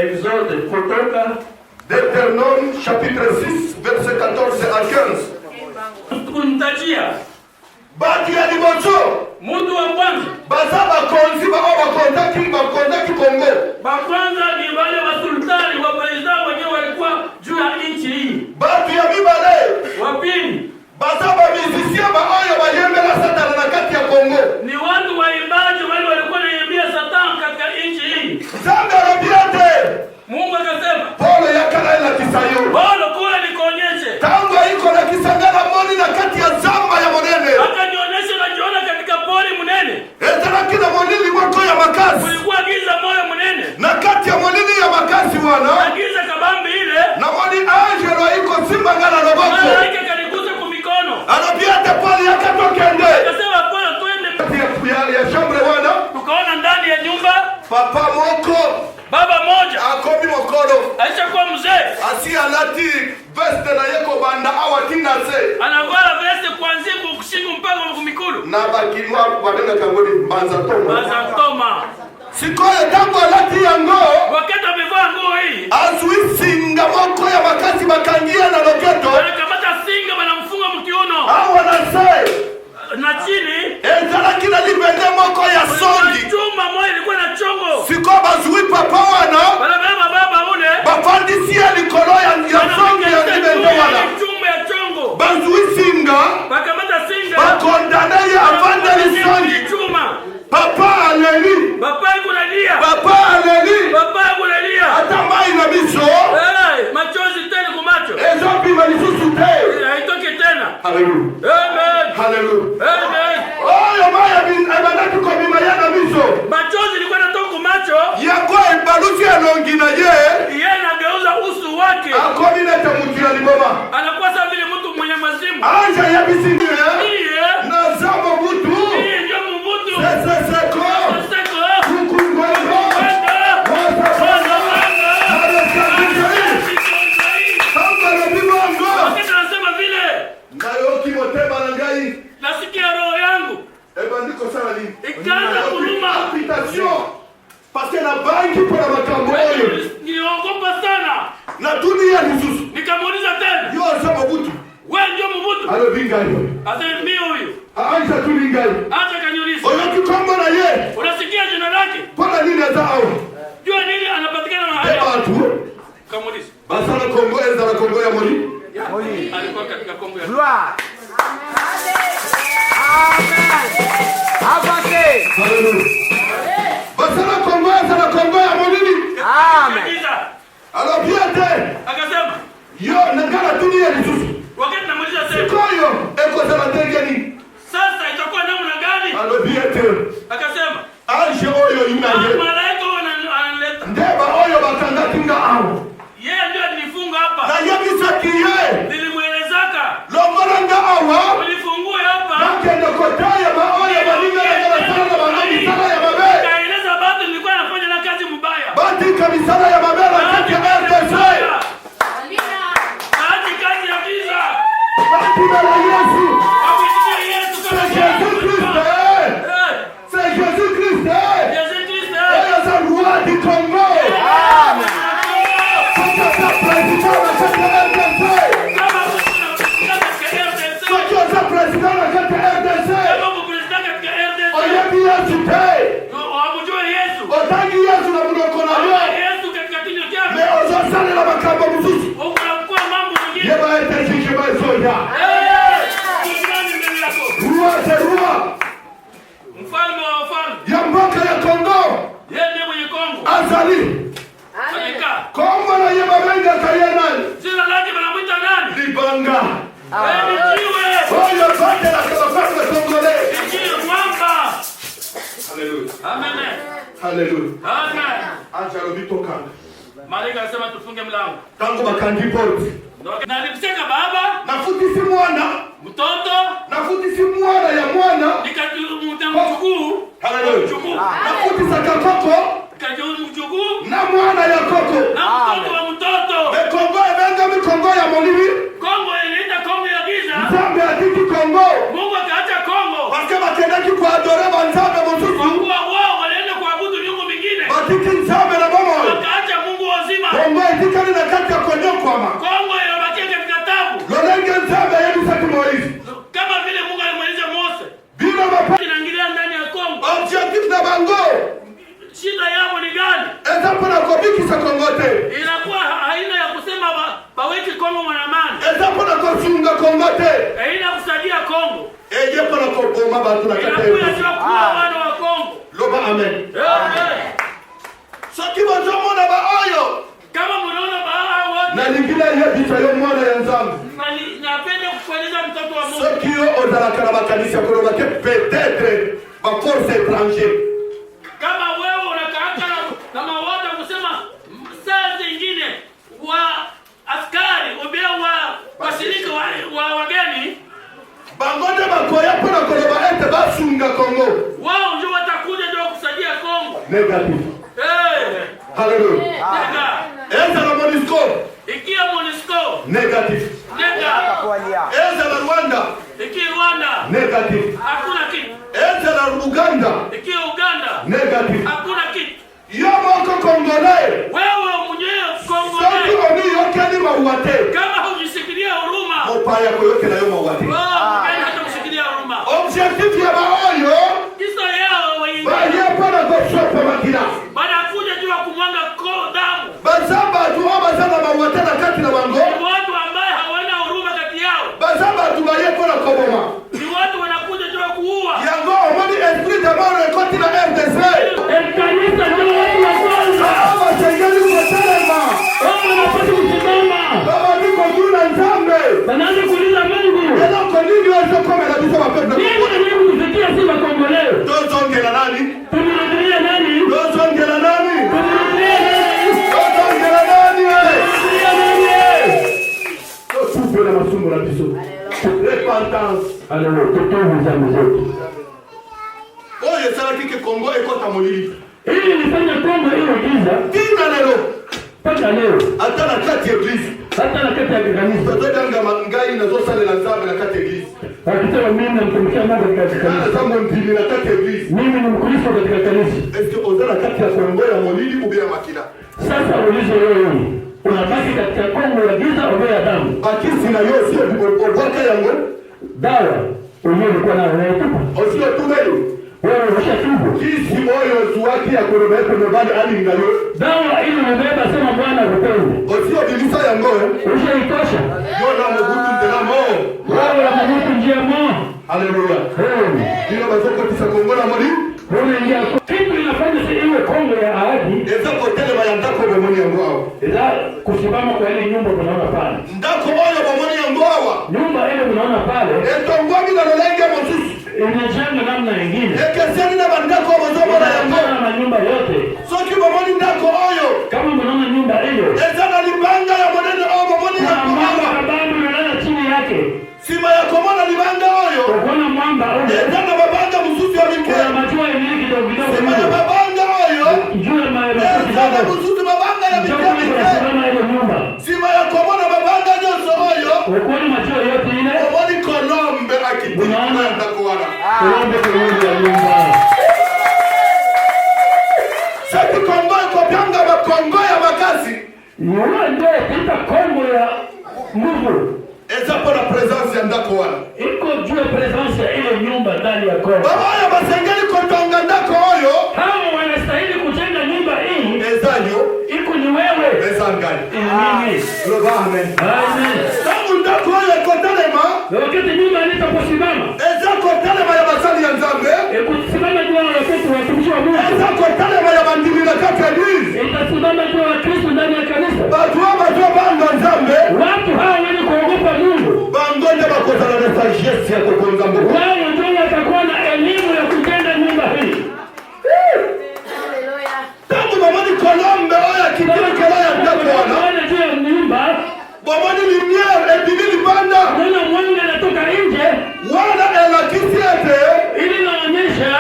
Exode, Kutoka. Deutéronome chapitre 6 verset 14 à 15. Kuntajia. Batu ya liboso. Mtu wa kwanza. Baza bakonzi bakondaki Kongo. Bakwanza ni wale wa sultani wa president wenyewe walikuwa juu ya nchi hii. Batu ya mibale. Wa pili. Baza ba musicien ba oyo bayembela Satan na kati ya Kongo. Ni watu waimbaji wale walikuwa wanaimbia Satan katika nchi hii. Zambe robiate. Mungu akasema, Polo yakala ila kisayo. Polo kule nikuonyeshe. Tangu iko na kisangana moni na kati ya zamba ya monene. Akanionyesha najiona katika pori munene. Etaraki na monini mwako ya makazi. Kulikuwa giza moyo munene. Na kati ya monini ya makazi wana. Na giza kabambi ile. Na moni angelo iko simba ngana roboko. Malaika kanigusa kumikono. Anabiate pale yakatokende. Akasema Polo twende. Ya chambre wana. Tukaona ndani ya nyumba. Papa moko. Baba moja. Akomi mokolo. Aisha kuwa mzee. Asi alati veste na yeko banda awa tinase. Anavaa veste kuanzia kushingo mpaka kumikulu. Na bakimwa wadenga kangoni mbanza toma. Mbanza toma. Sikoye tangu alati yango. Wakati amevaa nguo hii. Azui singa moko ya makasi bakangia na loketo. Anakamata singa wanamfunga mkiuno. Awa na sai. Na chini. Ezala kila libende moko ya songi. Chuma moja ilikuwa na chongo. Siko bazui papa wana. Wanabeba baba ule. Bafandisi ya likolo ya songi ya libende wana. Chuma ya chongo. Bazui singa. Bakamata singa. Bakondane ya avande li songi. Chuma. Papa aleli. Papa kunalia. Papa aleli. Papa kunalia. Hata mai na biso. Machozi tena kumacho. Ezopi malisusu te. Haitoki tena. Hallelujah. Amen. Hallelujah. Amen. Oyo maya abandatu ko bimaya na biso. Machozi ilikuwa natoka kumacho. Yako ibalusi alongi na ye. Yeye anageuza uso wake. Akomi na tamuti ya liboma. Anakuwa sawa vile mtu mwenye mazimu. Anja ya bisindi ya. Ndiye. Na zamo mutu. Ndiye ndio mvuto. Seko. Seko. Kukungongo. Nasikia roho yangu. Ebandiko sana nini? Ikaanza kuluma. Habitation. Parce na banki pona makambo oyo. Niliogopa sana. Na dunia lisusu. Nikamuuliza tena. Yo za Mobutu. Wewe ndio Mobutu? Alo bingayo. Azembi huyu. Aisha tu bingayo. Acha kaniuliza. Oyo kikombo na ye. Unasikia jina lake? Pona nini zao? Jua nini anapatikana na haya? Watu. Kamuuliza. Basana Kongo eza na Kongo ya Moli. Moli. Alikuwa katika Kongo ya. Gloire. Amen. Avance. Hallelujah. Basana Kongo eza na Kongo ya Moli. Amen. Alors biate. Akasema. Yo ngala dunia lisusu. Wakati namuuliza tena. Koyo eko za matengeni. Sasa itakuwa namna gani? Alors biate. Akasema. Anje oyo inaje. Malaika wanaleta. Ndeba oyo bakanga tinga awo. Yeye ndio alifunga hapa. Na yabisa kiye. Nilimwelezaka. Longolanga awa. Ulifungua hapa. Nakenda kotaya maoya balinga ya sana banani sana ya mabe. Kaeleza bado nilikuwa nafanya na kazi mbaya. Bati kabisa ya mabe na kati ya RDC. Amina. Bati kazi ya giza. Bati na Yesu. Akuitia Yesu kama Jésus Christ. C'est Jésus Christ. Jésus Christ. Oyo za roi du Congo. Amen. Sasa president na kati ya RDC. Sasa president na kati ya RDC. Oyo bi Yesu te. Yesu. Otangi Yesu na munoko na yo. Yesu katika kinywa chako. Me ozosale na makambo mususu. Unakuwa mambo mengine. Yeba ete shikeba soja. Nani mbele yako? Roi c'est roi. Mfalme wa wafalme. Ya mboka ya Kongo. Yeye ndiye mwenye Kongo. Azali. Amekaa. Kongo na yeba benga kaya nani? Jina lake wanamuita nani? Libanga. Ni jiwe. Oyo bande la kabafakwe Congolais. Ni jiwe mwamba. Hallelujah. Amen. Hallelujah. Amen. Acha robito kanga. Malaika anasema tufunge mlango. Tango bakandi porte. Na nikuseka baba. Nafutisi mwana. Mtoto. Nafutisi mwana ya mwana. Nikachukuu. Hallelujah. Chukuu. Nafutisa kakoko. Nikachukuu. Na mwana ya koko. Na mtoto wa mtoto. Kongo ebenga mi Kongo ya Molimi. Kongo inaita Kongo ya giza. Nzambe atiki Kongo. Mungu akaacha Kongo. Paske bakendaki kuadore banzambe mususu. Kwa kuwa wao walienda kuabudu miungu mingine. Batiki nzambe na bomo. Wakaacha Mungu wa yo ozalaka na makanisa kolobake peut-être ba force étrangère. Kama wewe unakaaka na mawazo kusema saa zingine wa askari ubia wa washirika wa wageni bangote bakoya pona koloba ete basunga Kongo. Wao ndio watakuja ndio kusaidia Kongo. Negative. Hallelujah. Eza la MONUSCO. Ikia MONUSCO. Negative. Eza la Rwanda. Ikia Rwanda. Negative. Hakuna kitu. Eza la Uganda. Ikia Uganda. Negative. Hakuna kitu. Yomoko Congolais. Wewe mwenyewe Congolais. Sio oni yokeni mauate. Kama hujisikilia huruma. Opaya ko yokena yo mauate. Hata kusikilia huruma. Objectif ya baoyo. Kisa yao wengi. Baya para gosopa makina. Banakuja juu ya kumwanga damu. Bazaba tu abazana mauate na kati na bango. Ni watu ambao hawana huruma kati yao. Bazaba tu baye pona koboma. Ni watu wanakuja juu ya kuua. Yango omoni esprit de mort et continue RDC. Kanisa ndio watu wa kwanza. Baba sengeli kutelema. Wao wanapaswa kusimama. Baba niko juu na Nzambe. Wanaanza kuuliza Mungu. Ela kwa nini wewe kama na bisa wapenda? Nini kufikia si Wakongoleo? Tozongela nani? Tunaangalia nani? Tozongela nani? Tunaangalia nani? Tozongela nani wewe? Tunaangalia nani? Tupe na masomo la biso. Repentance. Alors, tutoe dhambi zetu. Oye sala kike Kongo ekota molili. Hili nifanya Kongo hiyo giza. Tina lelo. Paka leo. Hata na kati ya eglise. Hata na kati ya kanisa. Tozodanga mangai na zosale na Nzambe na kati ya eglise. Akisema mimi namtumikia Mungu katika kanisa. Nzambe mpili na kati ya eglise. Mimi ni Mkristo katika kanisa. Est-ce que ozala kati ya Kongo ya molili ou bien makina? Sasa ulizo wewe. Unabaki katika Kongo ya giza au ya damu? Akisi na yo sio obaka yango. Dawa. Wewe ulikuwa na wewe tu. Osio tumeli. Wewe unashatubu. Kisi moyo zuwaki ya kurobeka mbali ali ngayo. Dawa ili ubeba sema Bwana akupende. Osio bilisa yango. Ushaitosha. Yona mbutu ndela mo. Wewe unamutu njia mo. Haleluya. Ndio bazoko tisa Kongo na moli. Wewe ndio kitu inafanya iwe Kongo ya ahadi. Eza kotele bayandako bomoni yango hao. Eza kusimama kwa ile nyumba tunaona pale. Ndako moyo bomoni yango hawa. Nyumba ile tunaona pale. Etongwami na lolenge mosusu. Inajenga namna nyingine. Ekeseni na bandako bozomo na yango. Na nyumba yote. Soki bomoni ndako oyo. Kama mnaona nyumba hiyo. Eza na libanga ya monene o bomoni yango. Mama kabambi unalala chini yake. Sima ya komona libanga oyo. Unaona mwamba ule. Eza na babanga msusu ya mike. Kuna majua yenyewe kidogo kidogo. Sima ya babanga oyo. Juu ya maelezo Eza na msusu babanga ya mike. Kuna ile nyumba. Sima ya komona babanga nyoso oyo. Unaona majua yote ile. Omoni kolombe akitina ndako wana. Kolombe ya nyumba. Sasa Kongo iko byanga ba Kongo ya makazi. Yule ndio kita Kongo ya nguvu. Eza pour la présence ya ndako wana. Iko juu ya presence ya ile nyumba ndani ya Kongo. Baba ya basengeli kotonga ndako oyo. Hao wanastahili kujenga nyumba hii. Eza yo. Iko ni wewe. Eza ngali. Mimi. Globa amen. Amen. Tangu ndako oyo kotelema. Wakati nyumba itaposimama. Eza kotelema ya basali ya Nzambe. Ikusimama juu ya wakati wa watumishi wa Mungu. Eza kotelema ya bandimi na kati ya eglise. Itasimama juu ya Kristo ndani ya kanisa. Batu wa banga Nzambe. Watu hao wenye kuogopa Mungu. Bangonde bakozala na sagesse ya kukonza mbuku. Wao ndio watakuwa na elimu ya kujenga nyumba hii. Haleluya. Tangu bomoni kolombe oyo kitikela ya ndako wana. Wana juu ya nyumba. Bomoni lumière ebimili banda. Kuna mwanga natoka nje. Wana elakisi ete. Ili naonyesha.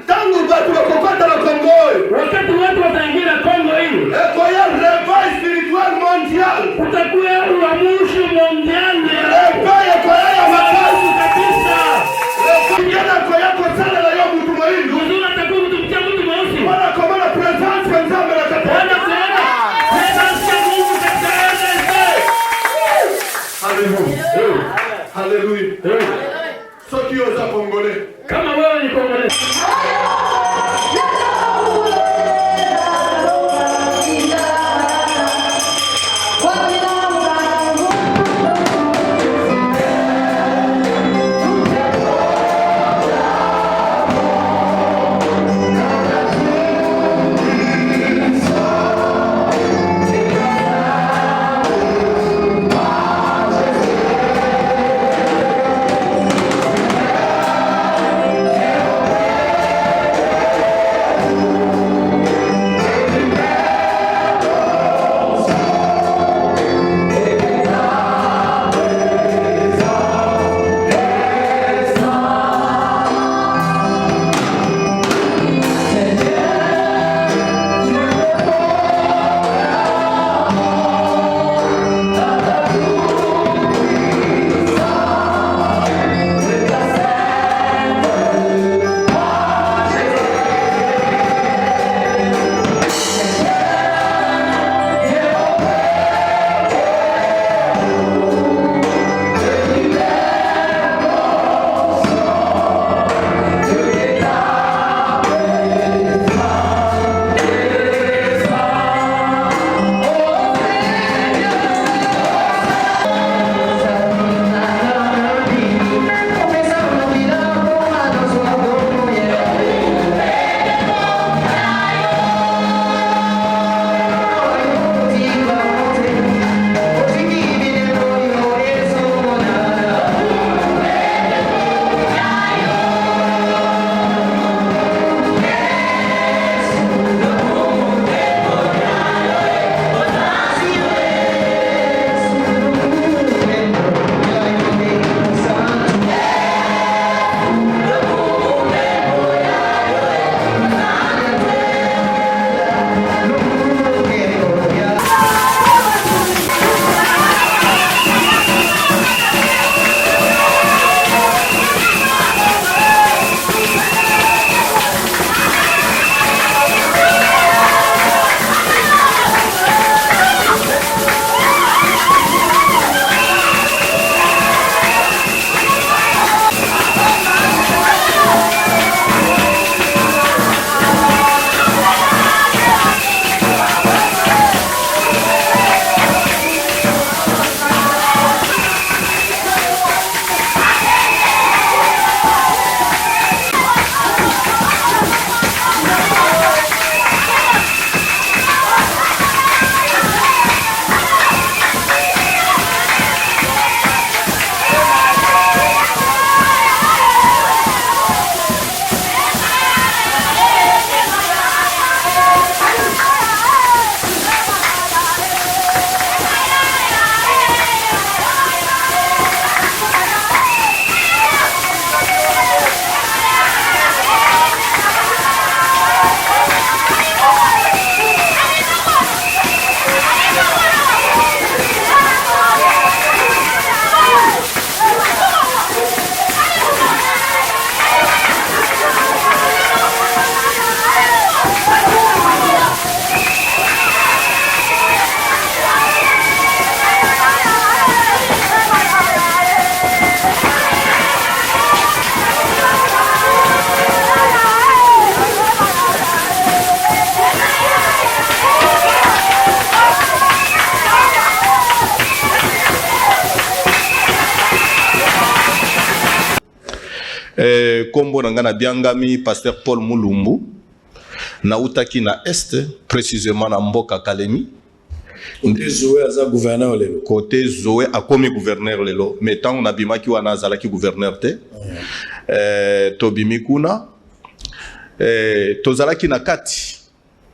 Tangu batu bakokota na Kongo. Wakati watu wataingia Kongo hii. Eko ya reveil spirituel mondial. Kutakuwa uamsho mondial. Reveil eko ya makazi kabisa. Kijana kwa yako sana na yo mtu mwindu. Mzuri atakuwa mtu mweusi. Wana komana presence ya Nzambe na kata. Wana kuona presence ya Mungu katika RDC. Hallelujah. kombo nangana biangami pasteur Paul Mulumbu na utaki na est précisément na mboka Kalemi. Côté Zoé aza gouverneur lelo. Côté Zoé a commis gouverneur lelo, mais tant on a bimaki wana azalaki gouverneur te. Tobimi kuna tozalaki na kati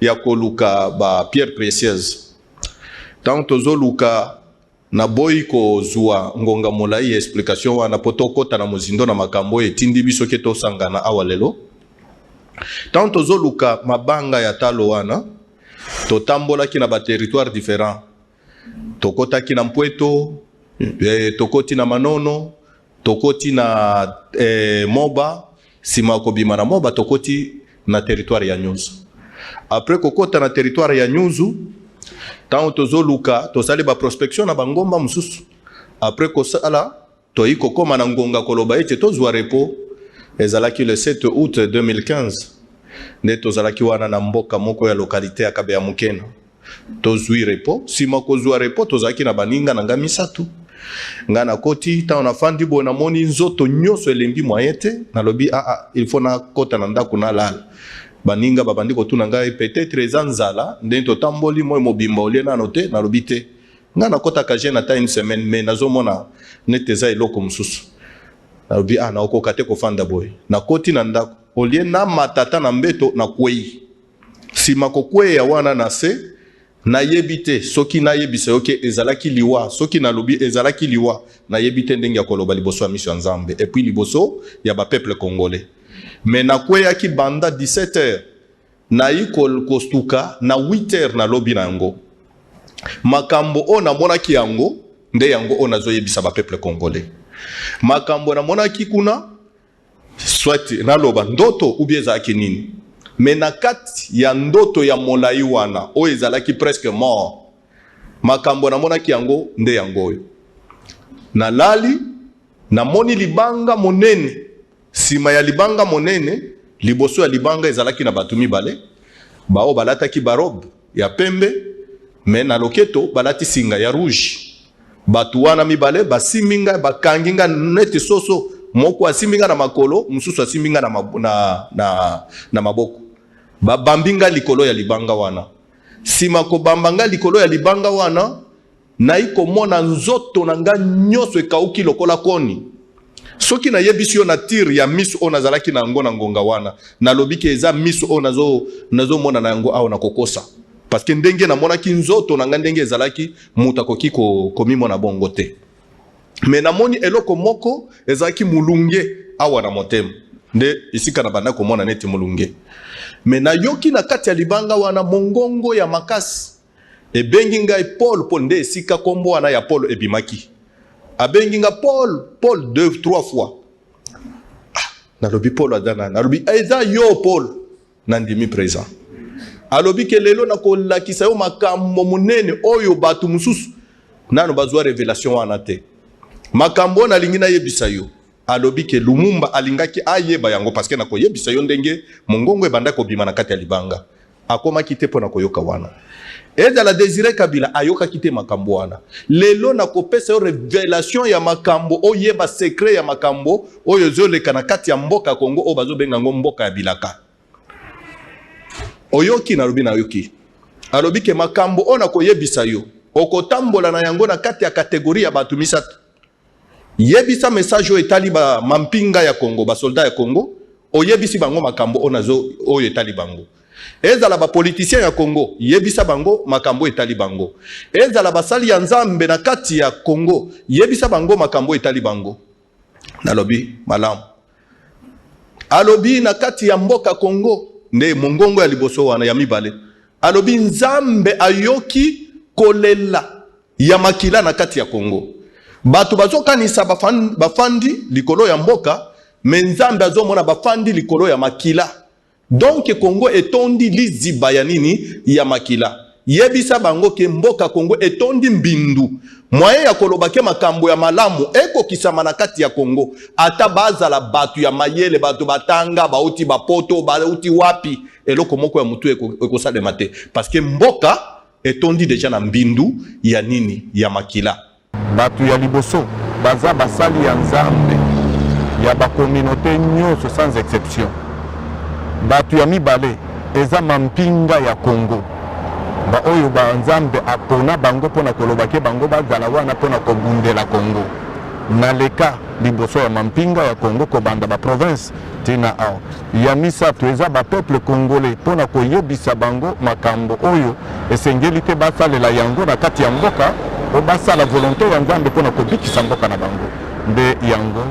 ya koluka ba pierre précieuse. Tant tozoluka na boy ko zua ngonga molai explication wana potoko ta na mozindo na makambo etindi biso ke to sangana awalelo. Tant tozoluka mabanga ya talo wana totambola ki na ba territoire différent. Tokota ki na Mpweto, tokoti na Manono, tokoti na Moba, sima kobima na Moba tokoti na territoire ya Nyuzu. Après kokota na territoire ya Nyuzu, tant tozoluka tozali ba prospection na bangomba mususu. Après kosala toyiko koma na ngonga koloba ete tozwa repo ezalaki le 7 août 2015. Ne tozalaki wana na mboka moko ya localité ya Kabeya Mukena. Tozwi repo, sima kozwa repo tozalaki na baninga na nga misatu. Nga na koti ta on afandi bona moni nzoto nyoso elembi moyete na lobi il faut na kota na ndako na lala. Baninga babandi kotuna ngai peut-être ezanzala ndento tamboli moy mobimba olie na note na lobi te. Nga na kota kaje na ta une semaine mais nazomona neteza eloko mususu. Na lobi na okokate ko fanda boy. Na koti na ndako olie na matata na mbeto na kwei. Sima ko kwei ya wana na se na yebite soki na yebise oke ezalaki liwa soki na lobi ezalaki liwa na yebite ndenge ya koloba liboso ya mission Nzambe et puis liboso ya ba peuple congolais. Mais na kwei ki banda 17h na ikol kostuka na 8h na lobi na yango. Makambo ona mona ki yango nde yango ona zo yebisa ba peuple congolais. Makambo na mona ki kuna soit na loba ndoto ubie za kinini. Mais na kati ya ndoto ya molai wana o ezalaki presque mort. Makambo na mona ki yango nde yango yo. Na lali na moni libanga monene. Sima ya libanga monene liboso ya libanga ezalaki na batu mibale. Bao balata ki barob ya pembe mais na loketo balati singa ya rouge. Batu wana mibale basiminga bakanginga neti soso moko asiminga na makolo mususu asiminga na maboko. Babambinga likolo ya libanga wana. Sima ko bambanga likolo ya libanga wana na iko mona nzoto na nga nyoso ekauki lokola koni. Soki na yebisi yo na tir ya misu ona zalaki na ngo na ngonga wana na lobiki eza misu ona nazo mona na ngo awo na kokosa. Parce que ndenge na mona ki nzoto na nga ndenge ezalaki muta koki komi mona bongo te. Mais na moni eloko moko ezalaki mulunge awa na motema. Nde isika na banda komona neti mulunge. Mais na yoki na kati ya libanga wana mongongo ya makasi. Ebengi ngai Paul nde esika kombo wana ya Paul ebimaki. Abengi nga Paul 2-3 fois. Na lobi Paul adana na lobi eza yo Paul nandimi présent. Alobi ke lelo na ko lakisa yo makambo munene oyo batu mususu nano bazwa révélation wana te. Makambo na lingina yebisa yo. Alobi ke Lumumba alingaki ayeba yango parce que na ko yebisa yo ndenge mongongo ebanda ko bima na kati ya libanga. Akoma kite pona koyoka wana. Eza la désiré Kabila ayoka kite makambo wana. Lelo na ko pesa yo révélation ya makambo oyeba secret ya makambo oyo zoleka na kati ya mboka Kongo o bazo benga ngo mboka ya bilaka. Oyoki na lobi na yoki. Alobi ke makambo ona ko yebisa yo. Okotambola na yango na kati ya kategorie ya batu misatu. Yebisa message o etali ba mampinga ya Kongo, ba soldat ya Kongo, oyebisi bango makambo onazo oyo etali bango. Ezala ba politicien ya Kongo, yebisa bango makambo etali bango. Ezala basali ya Nzambe na kati ya Kongo, yebisa bango makambo etali bango. Nalobi malamu. Alobi na kati ya mboka Kongo, nde mongongo ya liboso wana ya mibale. Alobi Nzambe ayoki kolela ya makila na kati ya Kongo. Batu bazokanisa bafandi likolo ya mboka, mais Nzambe azomona bafandi likolo ya makila. Donc Kongo etondi liziba ya nini ya makila. Yebisa bango ke mboka Kongo etondi mbindu. Mwaye ya koloba ke makambo ya malamu eko kisama na kati ya Kongo. Ata bazala batu ya mayele, batu batanga, bauti bapoto, bauti wapi. Eloko moko ya mutu eko salema te. Parce que mboka etondi deja na mbindu ya nini ya makila. Batu ya liboso baza basali ya Nzambe ya ba communauté nyonso sans exception batu ya mibale eza mampinga ya Congo ba oyo ba nzambe apona bango pona kolobake bango bazala wana pona kobundela Congo na leka liboso ya mampinga ya Congo kobanda ba province tina ao ya misato eza ba peuple congolais pona koyebisa bango makambo oyo esengeli te basalela yango na kati ya mboka o basala volonté ya nzambe pona kobikisa mboka na bango nde yango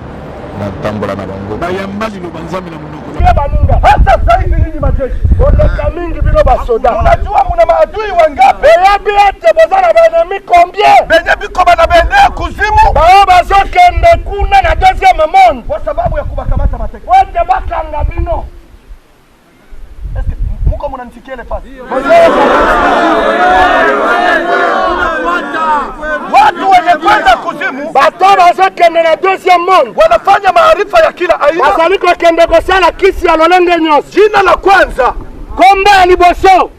na tambola na bango bayambali no banzambe na munoko baninga hata sasa hivi nyinyi majeshi oleka mingi bilo basoda unajua muna maadui wangapi yapi ate bozana banami combien benye biko bana bende kuzimu bao bazokende kuna na deuxième monde kwa sababu ya kubakamata mateka wote bakanga bino eske muko mnanisikia ile fasi watu wenye kwenda kuzimu bato bazokende na deuxième monde wanafanya maarifa ya kila aina bazaliko kende kosala kisi ya lolenge nyonso jina la kwanza kombe ya liboso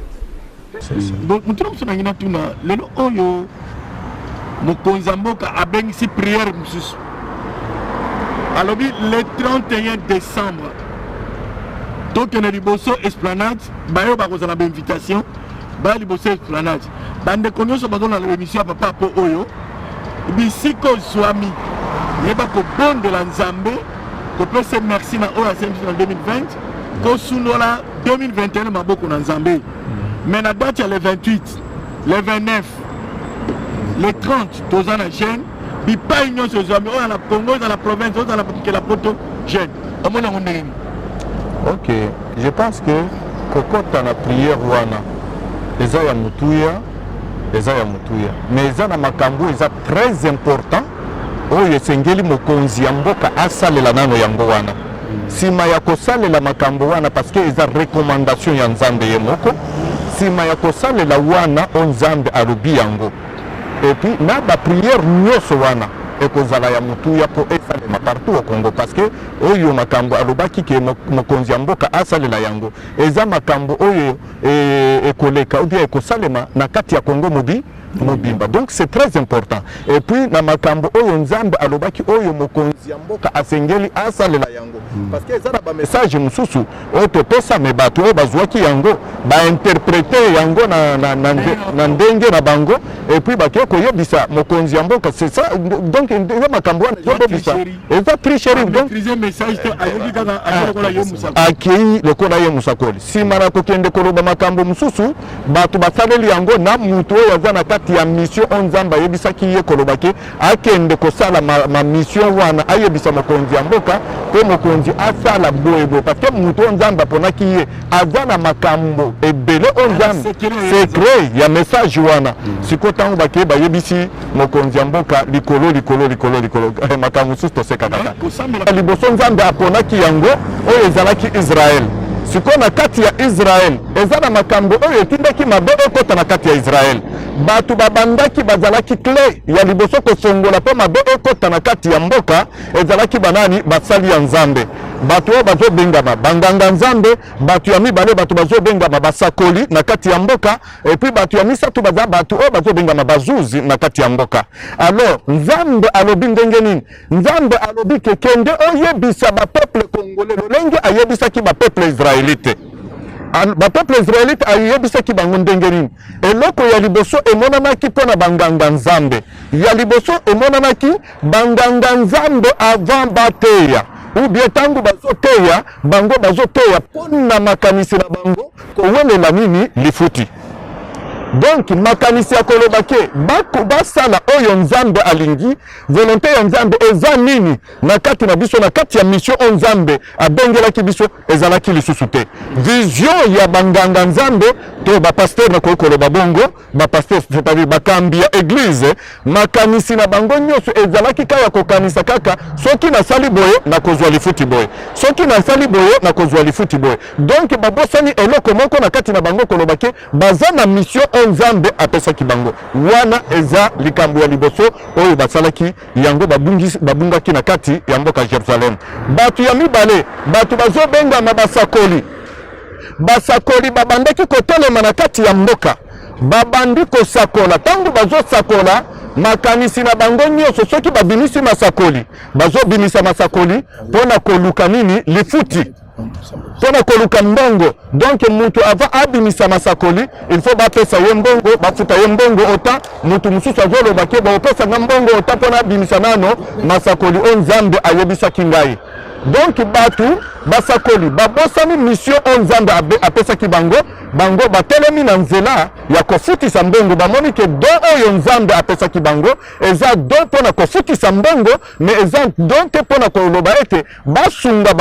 mutuna musuna ngina tuna lelo oyo mokonzi mboka abengisi prière mususu alobi le 31 décembre donc na liboso esplanade bayo bakozala ba invitation ba liboso esplanade bande konyoso bazona na émission papa po oyo bisiko zwami yeba ko bonde la nzambe ko pese merci na oyo asembi na 2020 ko sunola 2021 maboko na nzambe mais na date ya le 28 le 29 le 30 tozana jeune bipa union so zwami oyo na Congo dans la province dans la que la poto jeune amona ngondeni. Ok, je pense que kokota na prière wana eza ya mutuya mais eza na makambo eza très important oyo esengeli mokonzi ya mboka asalela nano yango wana sima ya kosalela makambo wana parce que eza recommandation ya nzambe ye moko sima ya kosalela wana o nzambe alobi yango et puis na ba prière nyonso wana ekozala ya mutuya po esalema partout au Congo parce que oyo makambo alobaki ke mokonzi ya mboka asalela yango eza makambo oyo ekoleka ou bien ekosalema na kati ya Congo mobimba donc c'est très important et puis na makambo oyo nzambe alobaki oyo mokonzi ya mboka asengeli asalela yango parce que eza na ba message mususu oyo topesa me bato oyo bazwaki yango ba interpréter yango na ndenge na bango et puis bakye koyebisa mokonzi ya mboka c'est ça donc eza makambo wana yobisa eza tricherie donc message to ayoki kaka akola yo musakoli akei lokola ye musakoli sima na kokende koloba makambo mususu bato basaleli yango na mutu oyo aza na kati ya mission onzamba yebisaki ye kolobake akende kosala ma mission wana ayebisa mokonzi ya mboka pe mokonzi asala boyebo parce que mutu onzamba ponaki ye aza na makambo ebele onzamba secret ya message wana siko tango bake bayebisi mokonzi ya mboka likolo makambo mususu toseka kaka liboso nzambe aponaki yango oyo ezalaki Israël siko na kati ya Israël eza na makambo oyo etindaki mabe ekota na kati ya Israël batu babandaki bazalaki clé ya liboso kofongola po mabe ekota na kati ya mboka ezalaki banani basali ya nzambe batu oyo bazobengama banganga nzambe batu ya mibale batu bazobengama basakoli na kati ya mboka et puis batu ya misatu baza batu oyo bazobengama bazuzi na kati ya mboka alors nzambe alobi ndenge nini nzambe alobi kekende oyebisa ba peuple congolais lolenge ayebisaki ba peuple israélite ba peuple israélite ayebisaki bango ndenge nini eloko ya liboso emonanaki mpona banganga nzambe ya liboso emonanaki banganga nzambe avant bateya ou bien tango bazoteya bango bazoteya mpona makanisi na bango kowelela nini lifuti donc makanisi ya kolobake basala oyo nzambe alingi volonté ya nzambe eza nini na kati na biso na kati ya mission o nzambe abengelaki biso ezalaki lisusu te vision ya banganga nzambe to bapasteur na koloba bongo bapasteur c'est-à-dire bakambi ya église makanisi na bango nyonso ezalaki kaka kokanisa kaka soki nasali boye na kozwa lifuti boye soki nasali boye na kozwa lifuti boye donc babosani eloko moko na kati na bango kolobake baza na mission nzambe apesaki bango wana eza likambo ya liboso oyo basalaki yango babungaki na kati ya mboka Jerusalem batu ya mibale batu bazobengama basakoli babandaki kotelema na kati ya mboka babandi kosakola tango bazosakola makanisi na bango nyonso soki babimisi masakoli bazobimisa masakoli mpona koluka nini lifuti mpona koluka mbongo. Donc mutu avant abimisa masakoli il faut bapesa ye mbongo bafuta ye mbongo ota mutu mususu azoloba ke bopesa nga mbongo ota mpona abimisa nano masakoli o Nzambe ayebisaki ngai. Donc batu basakoli babosani mission o Nzambe apesaki bango bango batelemi na nzela ya kofutisa mbongo bamoni ke do oyo Nzambe apesaki bango eza do mpona kofutisa mbongo me eza do te mpona koloba ete basunga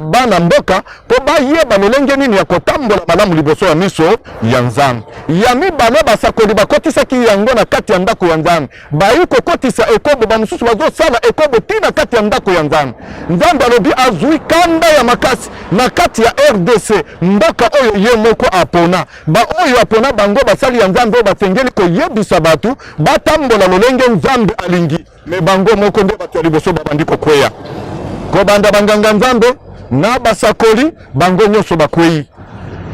bana mboka mpo bayeba lolenge nini ya kotambola malamu liboso ya miso ya Nzambe. Ya mibale basakoli bakotisaki yango na kati ya ndako ya Nzambe bayi kokotisa ekobo bamosusu bazosala ekobo tina kati ya ndako ya Nzambe. Nzambe alobi azwi kanda ya makasi na kati ya RDC mboka oyo ye moko apona ba oyo apona bango basali ya Nzambe oyo basengeli koyebisa batu batambola lolenge Nzambe alingi me bango moko nde bato ya liboso babandi kokweya kobanda banganga Nzambe na basakoli bango nyonso bakweyi.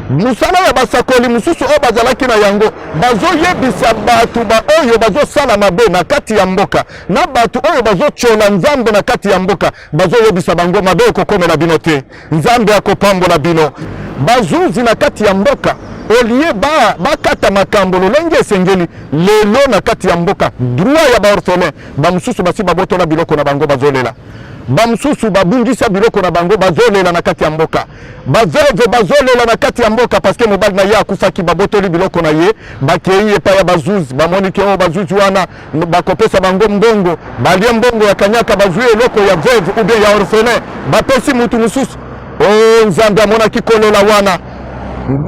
Musala ya basakoli mususu oyo bazalaki na yango bazoyebisa batu ba oyo bazosala mabe na kati ya mboka na batu oyo bazochola Nzambe na kati ya mboka bazoyebisa bango mabe ekokomela bino te, Nzambe akopambola bino. Bazuzi na kati ya mboka olie bakata makambo lolenge esengeli lelo na kati ya mboka droit ya baorphelin bamususu basi babotola biloko na bango bazolela bamususu babungisa biloko na bango bazolela na kati ya mboka baveve bazolela na kati ya mboka parce que mobali na ye akufaki babotoli biloko na ye bakei epa ya bazuzi bamoni ke oyo bazuzi wana bakopesa bango mbongo balie mbongo ya kanyaka bazwi eloko ya veve ou bien ya orphelin bapesi mutu mususu. O Nzambe amonaki kolela wana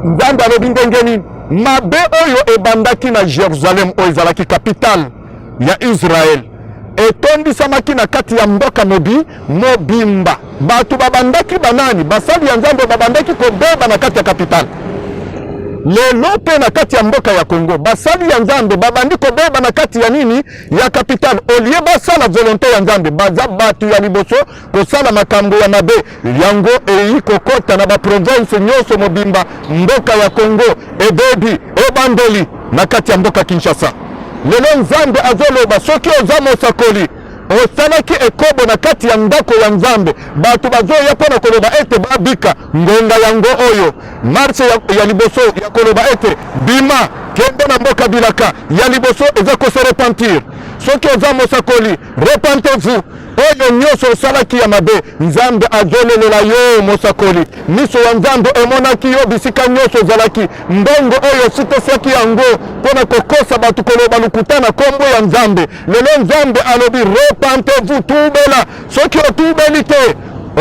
Nzambe alobi ndenge nini mabe oyo ebandaki na Jerusalem oyo ezalaki capitale ya Israel etondisamaki na kati ya mboka mobimba batu babandaki banani basali ya Nzambe babandaki kobeba na kati ya capitale. Lelo pe na kati ya mboka ya Kongo basali ya Nzambe babandi kobeba na kati ya nini ya capitale olie basala volonté ya Nzambe baza batu ya liboso kosala makambo ya mabe yango eyi kokota na baprovince nyonso mobimba mboka ya Kongo ebebi ebandeli na kati ya mboka Kinshasa. Lelo Nzambe azoloba soki oza mosakoli osalaki ekobo na kati ya ndako ya Nzambe batu bazoya mpona koloba ete babika ngonga yango oyo marche ya liboso ya koloba ete bima kende na mboka bilaka ya liboso eza kose repentir. Soki oza mosakoli repentez-vous oyo nyonso osalaki ya mabe Nzambe azolelela yo mosakoli miso ya Nzambe emonaki yo bisika nyonso ozalaki mbongo oyo sitosiaki yango mpona kokosa batu koloba lukuta na kombo ya Nzambe. Lelo Nzambe alobi repentez-vous tubela soki otubeli te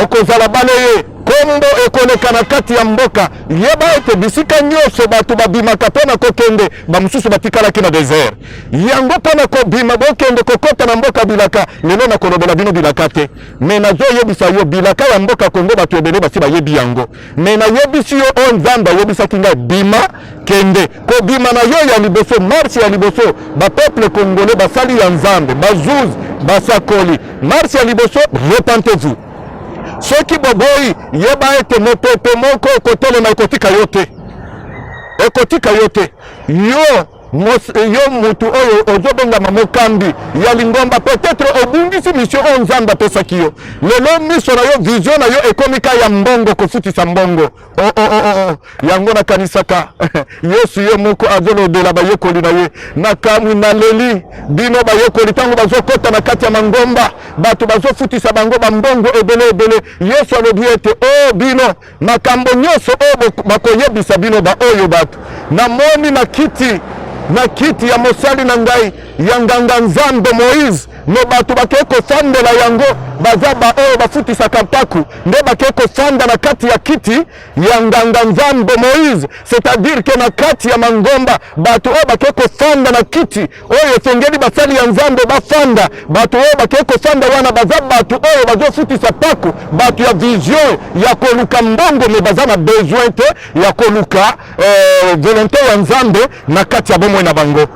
okozala bale ye kombo ekoleka na kati ya mboka yeba ete bisika nyonso batu babimaka mpona kokende bamususu batikalaki na desert yango mpona kobima bokende kokota na mboka bilaka. Lelo na kolobela bino bilaka te me nazoyebisa yo bilaka ya mboka Kongo batu ebele basi bayebi yango me nayebisi yo o Nzambe ayebisaki ngai bima kende kobima na yo ya liboso marche ya liboso bapeuple congolais basali ya Nzambe bazuzi basakoli marche ya liboso repentez-vous. Soki boboyi yeba ete mopepe moko ekotelema ekotika yo te ekotika yo te yo mutu oyo ozobengama mokambi ya lingomba peut-être obungisi mission o Nzambe apesaki yo lelo miso na yo vision na yo ekomika ya mbongo kofutisa mbongo yango nakanisaka Yesu ye moko azolobela bayekoli na ye nakamwi na leli bino bayekoli ntango bazokota na kati ya mangomba batu bazofutisa bango bambongo ebele Yesu alobi ete o bino makambo nyonso oyo bakoyebisa bino ba oyo batu namoni na kiti ya mosali na ngai ya nganga Nzambe Moïse no batu bakeye kofandela yango baza ba oyo bafutisaka mpaku nde bakeye kofanda na kati ya kiti ya nganga Nzambe Moïse, c'est-à-dire que na kati ya mangomba batu oyo bakeye kofanda na kiti oyo esengeli basali ya Nzambe bafanda batu oyo bakeye kofanda wana baza batu oyo bazofutisa mpaku batu ya vision ya koluka mbongo me baza na besoin te ya koluka volonté ya Nzambe na kati ya bomoi na bango.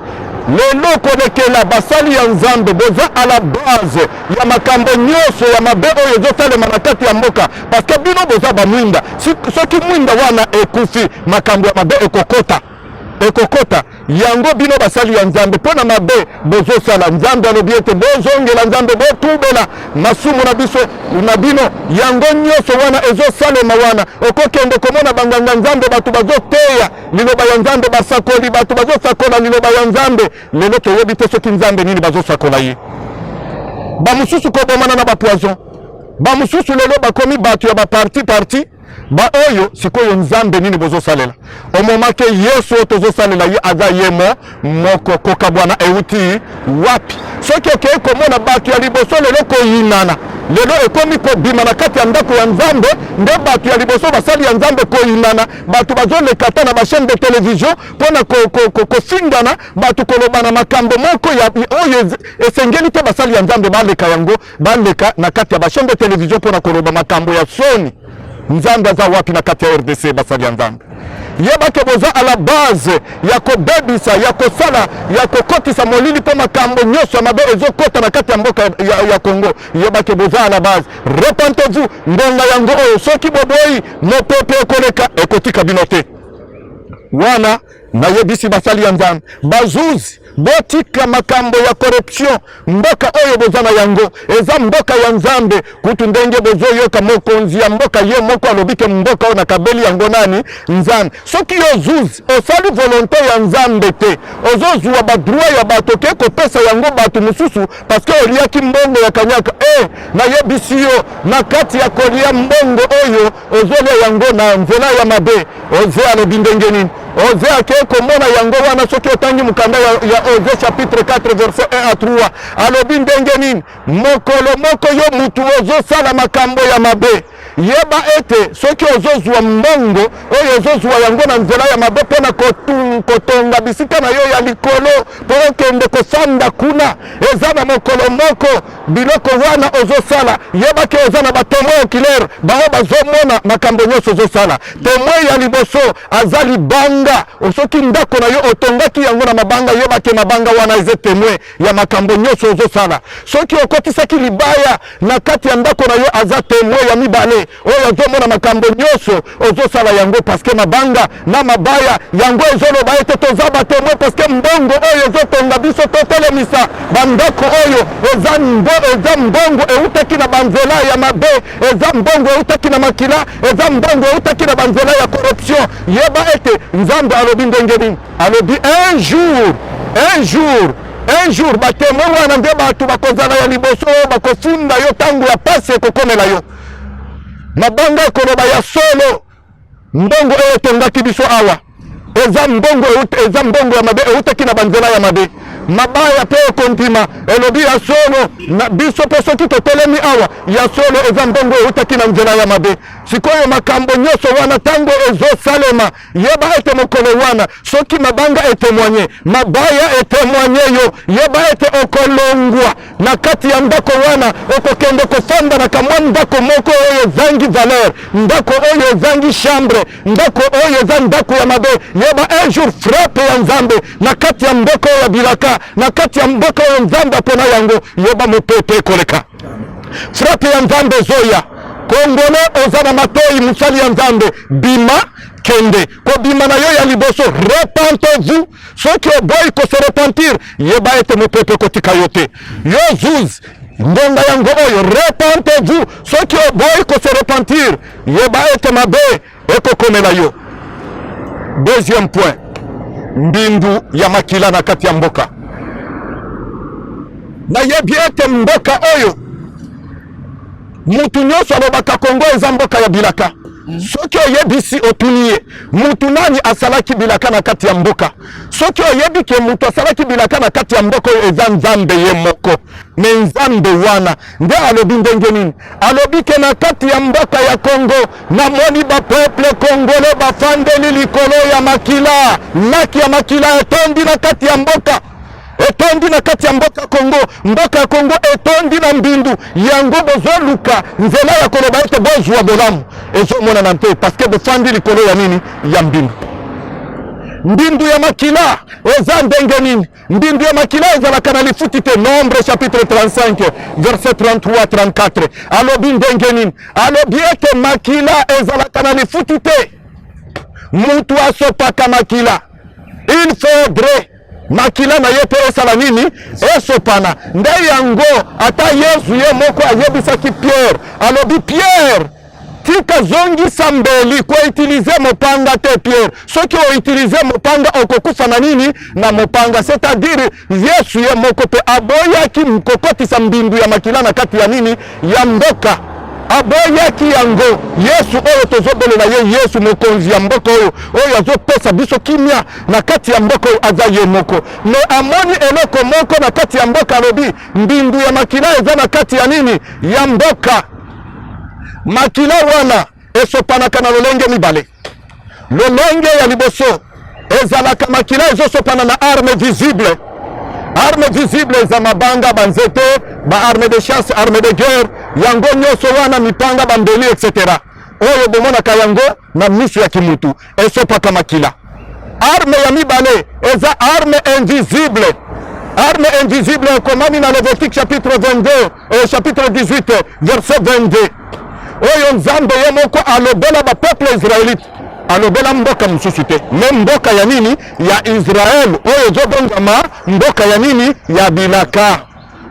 Lelo kolekela basali ya Nzambe boza à la base ya makambo nyonso ya mabe oyo ezosalema na kati ya mboka parce que bino boza bamwinda soki mwinda wana ekufi makambo ya mabe ekokota ekokota yango bino basali ya nzambe pona mabe bozo sala nzambe alobi ete bozongela nzambe botubela masumu na biso na bino yango nyonso wana ezosalema wana okokende komona banganga nzambe bato bazoteya liloba ya nzambe basakoli bato bazosakola liloba ya nzambe lelo toyebi te soki nzambe nini bazosakola ye bamosusu kobomana na bapoison bamosusu lelo bakomi bato ya baparti ba oyo sikoyo nzambe nini bozosalela omomake yesu tozosalela ye aza yemo moko koka bwana euti wapi soki okei komona bato ya liboso lelo koyinana lelo ekomi kobima na kati ya ndako ya nzambe nde bato ya liboso basali ya nzambe koyinana bato bazolekata na bachaine de télévision mpona kofingana bato kolobana makambo moko oyo esengeli te basali ya nzambe baleka yango baleka na kati ya bachaine de télévision mpona koloba makambo ya soni nzambe aza wapi na kati ya RDC basali ya nzambe yebake boza à la base ya kobebisa ya kosala ya kokotisa molili mpo makambo nyonso ya mabe ezokota na kati ya mboka ya Congo yebake boza à la base repentez-vous ngonga yango oyo soki boboyi mopepe ekoleka ekotika bino te wana nayebisi basali ya nzambe bazuzi botika makambo ya corruption mboka oyo bozana yango eza mboka ya nzambe kutu ndenge bozoyoka mokonzi ya mboka ye moko alobike mboka oyo nakabeli yango nani nzambe soki ozuzi osali volonté ya nzambe te ozozwa badroit ya bato ke kopesa yango bato mosusu paske oliaki mbongo ya kanyaka nayebisi yo na kati ya kolia mbongo oyo ozolia yango na nzela ya mabe oze alobi ndenge nini oze ake komona yango wana soki otangi mukanda ya Oze chapitre 4 verset 1 à 3 alobi ndenge nini mokolo moko yo mutu ozosala makambo ya mabe yeba ete soki ozozwa mbongo oyo ozozwa yango na nzela ya mabe mpona kotonga bisika na yo ya likolo mpo okende kosanda kuna eza na mokolo moko biloko wana ozosala yebake oza na batemoin oculaire bango bazomona makambo nyonso ozosala temoin ya liboso aza libanga soki ndako na yo otongaki yango na mabanga yebake mabanga wana eza temoin ya makambo nyonso ozosala soki okotisaki libaya na kati ya ndako na yo aza temoin ya mibale oyo azomona makambo nyonso ozosala yango paske mabanga na mabaya yango ezoloba ete toza batemoin paske mbongo oyo ezotonga biso totelemisa bandako oyo eza mbongo eutaki na banzela ya mabe eza mbongo eutaki na makila eza mbongo eutaki na banzela ya corruption yeba ete nzambe alobi ndenge nini alobi un jour batemoin wana nde bato bakozala ya liboso oyo bakofunda yo ntango ya pasi ekokomela yo mabanga ekoloba ya solo mbongo oyo etongaki biso awa eza mbongo ya mabe eutaki na banzela ya mabe mabaya pe kontima elobi ya solo na biso pe soki totelemi awa ya solo eza mbongo eutaki na nzela ya mabe sikoyo makambo nyonso wana tango ezosalema yeba ete mokolo wana soki mabanga etemoigne mabaya etemoigne yo yeba ete okolongwa na kati ya ndako wana okokende kofanda na kamwa ndako moko oyo ezangi valeur ndako oyo ezangi chambre ndako oyo eza ndako ya mabe yeba un jour frappe ya nzambe na kati ya mboka oyo ya bilaka na kati ya mboka oyo nzambe apona yango yeba mopepe ekoleka frappe ya nzambe zoya kongole oza na matoi musali ya nzambe bima kende kobima na yo ya liboso repentez-vous soki oboyi kose repentir yeba ete mopepe kotika yo te yo zuzi ngonga yango oyo repentez-vous soki oboyi kose repentir yeba ete mabe ekokomela yo. Deuxième point, mbindu ya makila na kati ya mboka na yebi ete mboka oyo mutu nyonso alobaka Kongo eza mboka ya bilaka soki oyebisi otuniye mutu nani asalaki bilaka na kati ya mboka soki oyebi ke mutu asalaki bilaka na kati ya mboka eza nzambe ye moko me nzambe wana nde alobi ndenge nini alobi ke na kati ya mboka ya Kongo na moni ba peuple congolais bafandeli likolo ya makila laki ya makila etondi na kati ya mboka etondi na kati ya mboka Kongo mboka ya Kongo etondi na mbindu yango bozoluka nzela ya koloba ete bozwa bolamu ezomona na mpe parce que bofandi likolo ya nini ya mbindu mbindu ya makila eza ndenge nini mbindu ya makila ezalaka na lifuti te Nombre chapitre 35 verset 33-34 alobi ndenge nini alobi ete makila ezalaka na lifuti te mutu asopaka makila il faudrait makila na ye pe esala nini esopana nde yango ata Yesu ye moko ayebisaki Pierre alobi Pierre tika zongisa mbeli kwa utiliser mopanga te Pierre soki o utiliser mopanga okokufa na nini na mopanga c'est-à-dire Yesu ye moko pe aboyaki mkokotisa mbindu ya makila na kati ya nini ya mboka aboyaki yango Yesu oyo tozobelela ye Yesu mokonzi ya mboka oyo azopesa biso kimia na kati ya mboka oyo aza ye moko me amoni eloko moko na kati ya mboka alobi mbindu ya makila eza na kati ya nini ya mboka makila wana esopanaka na lolenge mibale lolenge ya liboso ezalaka makila ezosopana na arme visible eza mabanga banzete ba arme de chasse arme de guerre yango nyoso wana mipanga bambeli etc oyo bomonaka yango na miso ya kimutu esopaka makila arme ya mibale eza arme invisible ekomami na Lévitique chapitre 22 chapitre 18 verset 22 oyo nzambe ye moko alobela ba peuple israélite alobela mboka mosusu te me mboka ya nini ya Israël oyo ezobongama mboka ya nini ya bilaka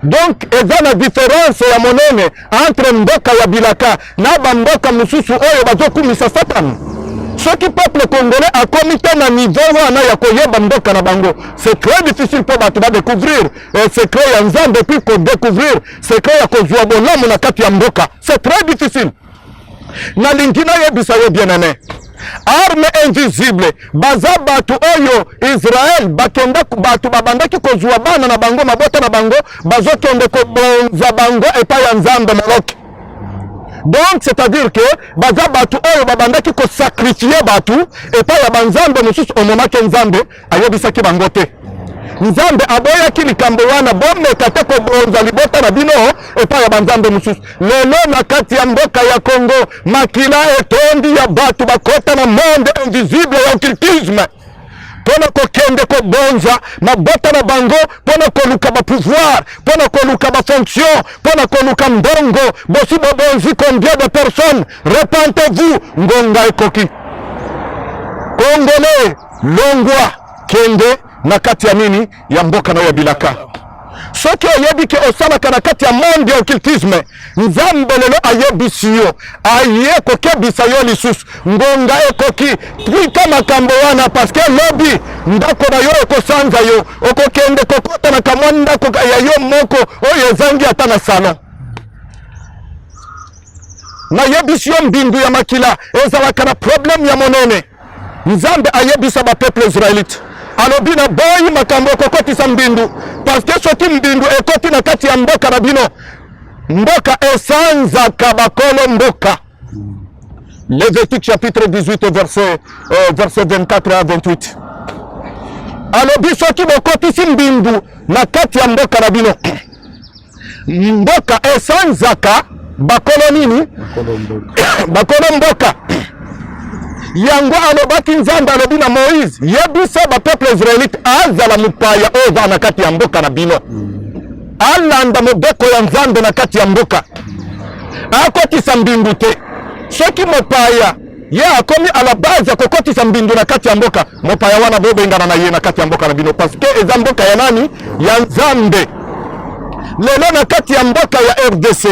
donc eza na différence ya monene entre mboka ya bilaka na bamboka mosusu oyo bazokumisa Satan soki peuple congolais akomi te na niveau wana ya koyeba mboka na bango c'est très difficile po bato badécouvrir secret ya nzambe puis kodécouvrir secret ya kozwa bolamu na kati ya mboka c'est très difficile na lingina yebisa yo bien-aimé arme invisible baza bato oyo Israël bakenda bato babandaki kozwa bana na bango mabota na bango bazokende kobonza bango epai ya nzambe moloki donc c'est-à-dire que baza bato oyo babandaki kosakrifie bato epai ya banzambe mosusu omonake nzambe ayebisaki bango te nzambe aboyaki likambo wana bomeka te kobonza libota na bino epai ya banzambe mosusu lelo na kati ya mboka ya Congo makila etondi ya bato bakota na monde invisible ya occultisme pona kokende kobonza mabota na bango pona koluka ba pouvoir pona koluka ba fonction pona koluka mbongo bosi bobonzi combien de personnes repentez-vous ngonga ekoki Congolais longwa kende na kati ya nini ya mboka na ya bilaka soki oyebi ke osalaka na kati ya monde ya occultisme nzambe lelo ayebisi yo aye kokebisa yo lisusu ngonga ekoki trika makambo wana parce que lobi ndako na yo ekosanza yo okokende kokota na kamwa ndako ya yo moko oyo ezangi ata na salon na yebisi yo mbindu ya makila ezalaka na problème ya monene nzambe ayebisa ba peuple israélite alobi na boyi makambo kokotisa mbindu parce que soki mbindu ekoti na kati ya mboka na bino mboka esanzaka bakolo mboka Lévitique chapitre 18 verset 24 à 28 alobi soki bokotisi mbindu na kati ya mboka na bino mboka esanzaka bakolo nini bakolo mboka yango alobaki nzambe alobi na Moïse yebisa ba peuple israélite azala mupaya oza na kati ya mboka na bino alanda mobeko ya nzambe na kati ya mboka akotisa mbindu te soki mopaya ye akomi à la base ya kokotisa mbindu na kati ya mboka mopaya wana bobengana na ye na kati ya mboka na bino parce que eza mboka ya nani ya nzambe lelo na kati ya mboka ya RDC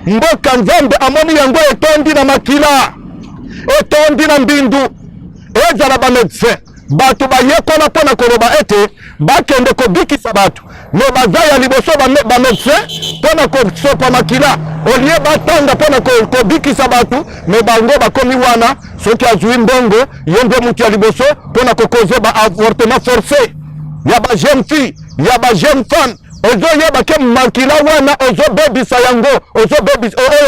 mboka nzambe amoni yango etondi na makila etondi na mbindu ezala ba médecin bato bayekola mpona koloba ete bakende kobikisa bato me baza ya liboso ba médecin mpona kosopa makila olie batanga mpona kobikisa bato me bango bakomi wana soki azwi mbongo ye nde mutu ya liboso mpona kokoze ba avortement forcé ya ba jeune fille ya ba jeune femme ozoyeba ke makila wana ozobebisa yango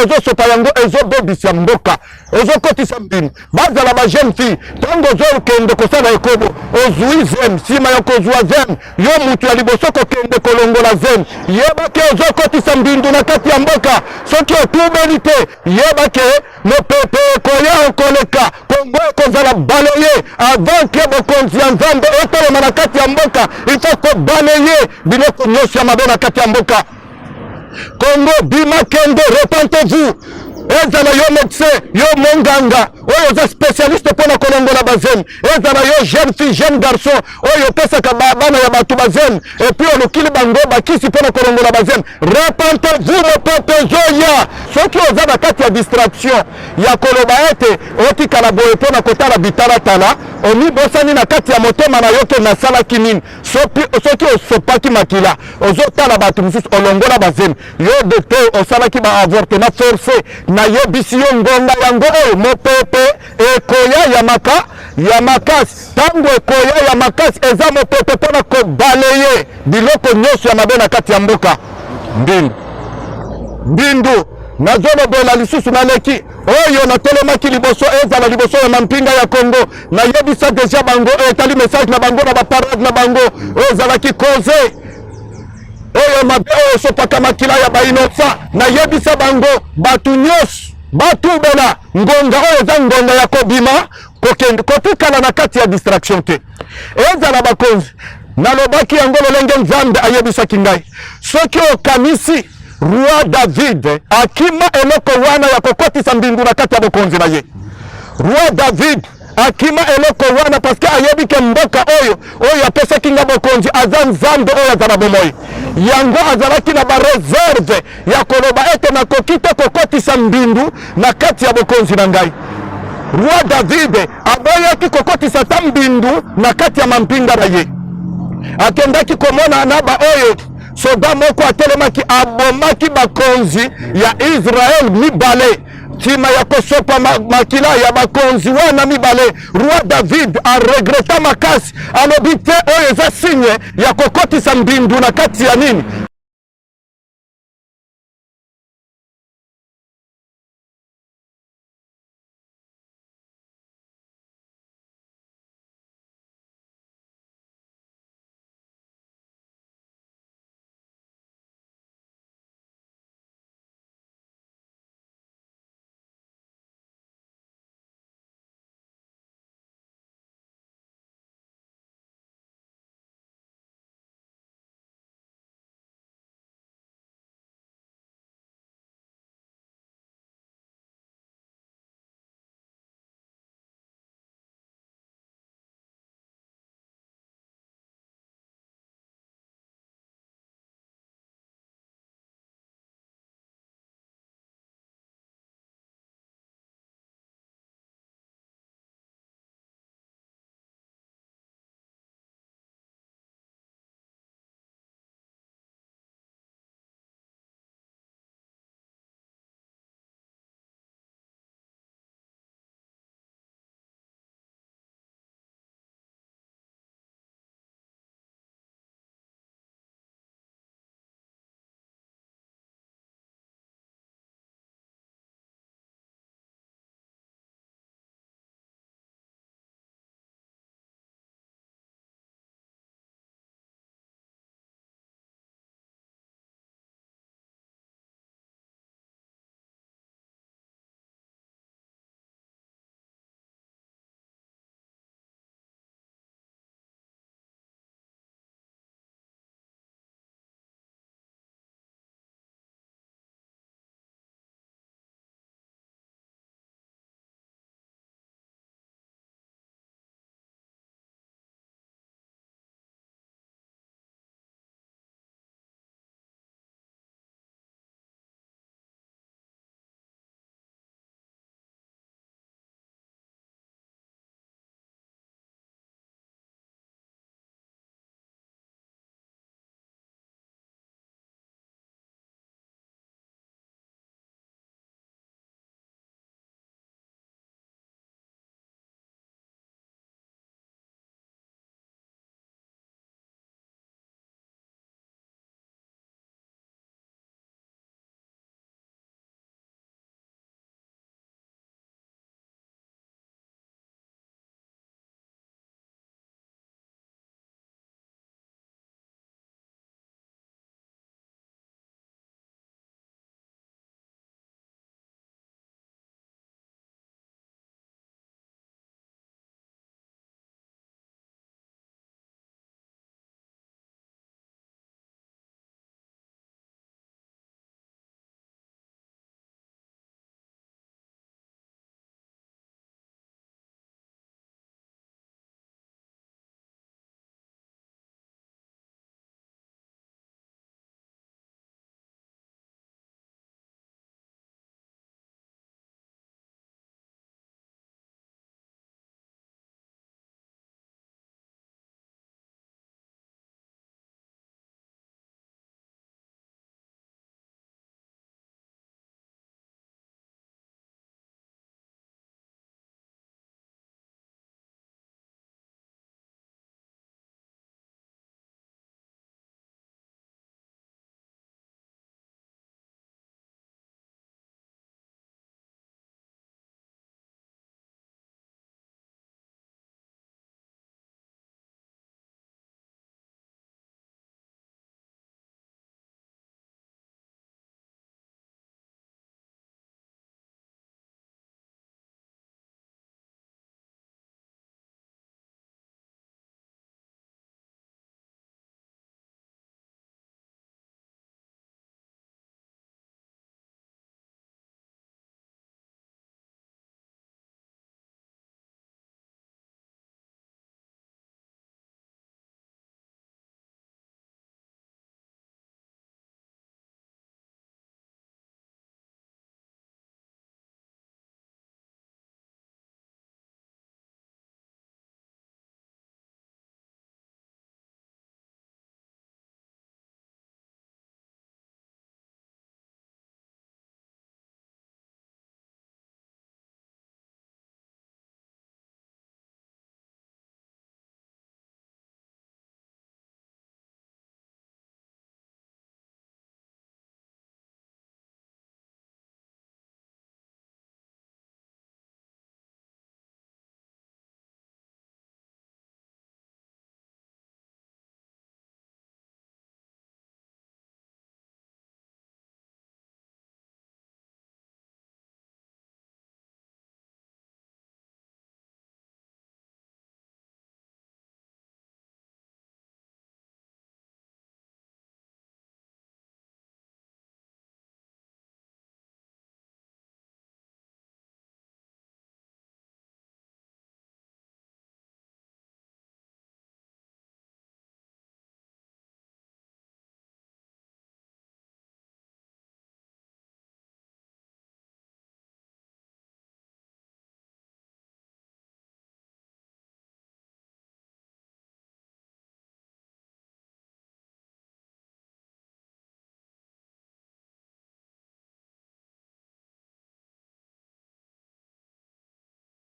ozosopa yango ezobebisa mboka ozokotisa mbinu bazala ba jeune fille ntango ozokende kosala ekobo ozwi zem nsima ya kozwa zem yo mutu ya liboso kokende kolongola zem yeba ke ozokotisa mbindu na kati ya mboka soki otubeli te yeba ke mopepe ekoya okoleka kongo ekozala balaye avant ke bokonzi ya nzambe etelema na kati ya mboka ifo kobalaye biloko nyonso ya mabe na kati ya mboka Congo bima kende repentez-vous ezala yo médecin yo monganga oyo za spécialiste mpona kolongola bazemi ezala yo jeune fille jeune garçon oyo opesaka bana ya bato bazemi epuis olukili bango bakisi mpona kolongola bazemi repentez-vous mon peuple ezoya soki oza na kati ya distraction ya koloba ete otikala boye mpona kotala bitalatala omibosani na kati ya motema na yo ke nasalaki nini soki osopaki makila ozotala bato mosusu olongola bazemi yo docteur osalaki baavortement forcé nayebisi yo ngonga yango oyo mopepe ekoya ya makasi ntango ekoya ya makasi eza mopepe mpona kobaleye biloko nyonso ya mabe na kati ya mboka mbindu nazolobola lisusu naleki oyo natelemaki liboso ezala liboso ya mampinga ya Congo nayebisa deja bango etali message na bango na baparade na bango oyo ezalaki cause oyo mabe oyo esopaka makila ya bainosa nayebisa bango batu nyonso batubela ngonga oyo eza ngonga ya kobima kotikala na kati ya distraction te ezala bakonzi nalobaki yango lolenge nzambe ayebisaki ngai soki okanisi roi David akima eloko wana ya kokotisa mbingu na kati ya bokonzi na ye roi David akima eloko wana parce que ayebike mboka oyo apesaki nga bokonzi aza nzambe oyo azala bomoi yango azalaki na bareserve ya koloba ete nakoki te kokotisa mbindu na kati ya bokonzi na ngai roi David aboyaki kokotisa ta mbindu na kati ya mampinga na ye akendaki komona na oyo soda moko atelemaki abomaki bakonzi ya Israel mibale nsima ya kosopa makila ya bakonzi wana mibale roi David aregreta makasi alobi te oyo eza signe ya kokotisa mbindu na kati ya nini